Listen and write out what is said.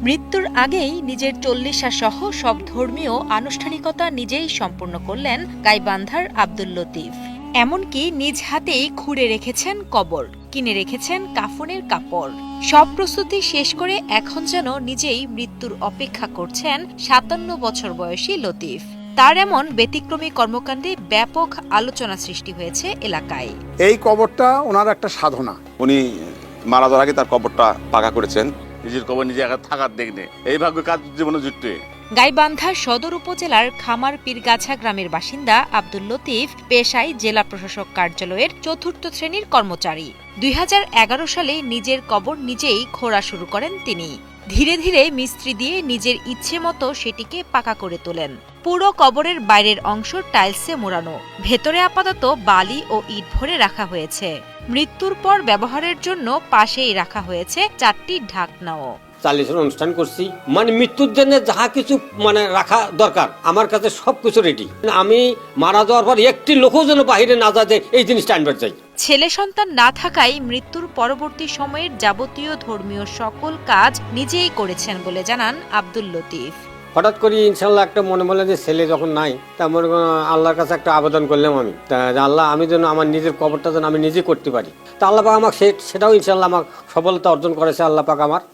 মৃত্যুর আগেই নিজের চল্লিশা সহ সব ধর্মীয় আনুষ্ঠানিকতা নিজেই সম্পূর্ণ করলেন গাইবান্ধার আব্দুল লতিফ। এমনকি নিজ হাতেই খুঁড়ে রেখেছেন কবর, কিনে রেখেছেন কাফনের কাপড়। সব প্রস্তুতি শেষ করে এখন যেন নিজেই মৃত্যুর অপেক্ষা করছেন ৫৭ বছর বয়সী লতিফ। তার এমন ব্যতিক্রমী কর্মকাণ্ডে ব্যাপক আলোচনা সৃষ্টি হয়েছে এলাকায়। এই কবরটা ওনার একটা সাধনা। উনি মারা যাওয়ার আগে তার কবরটা পাকা করেছেন। নিজের কবর নিজে একা থাকার দেখনে এই ভাগ্য কাজ জীবনে জুটতে। গাইবান্ধা সদর উপজেলার খামার পীরগাছা গ্রামের বাসিন্দা আব্দুল লতিফ পেশায় জেলা প্রশাসক কার্যালয়ের ৪র্থ শ্রেণীর কর্মচারী। ২০১১ সালে নিজের কবর নিজেই খোঁড়া শুরু করেন তিনি। ধীরে ধীরে মিস্ত্রি দিয়ে নিজের ইচ্ছে মতো সেটিকে পাকা করে তোলেন। পুরো কবরের বাইরের অংশ টাইলসে মোড়ানো, ভেতরে আপাতত বালি ও ইট ভরে রাখা হয়েছে। মৃত্যুর পর ব্যবহারের জন্য পাশেই রাখা হয়েছে ৪টি ঢাকনাও। ৪০ অনুষ্ঠান করছি, মানে মৃত্যুর জন্য যাহা কিছু রাখা দরকার আমার কাছে সবকিছু রেডি। আমি মারা যাওয়ার পর একটি লোকও যেন বাহিরে না যায়, এই জিনিসটা আনবার চাই। ছেলে সন্তান না থাকায় মৃত্যুর পরবর্তী সময়ের যাবতীয় ধর্মীয় সকল কাজ নিজেই করেছেন বলে জানান আব্দুল লতিফ। হঠাৎ করে ইনশাল্লাহ একটা মনে বলে যে ছেলে যখন নাই, তা মনে আল্লাহর কাছে একটা আবেদন করলাম আমি, আল্লাহ আমি যেন আমার নিজের কবরটা যেন আমি নিজে করতে পারি। তা আল্লাহ পাক আমাকে সেটাও ইনশাল্লাহ আমার সফলতা অর্জন করেছে আল্লাহ পাক আমার।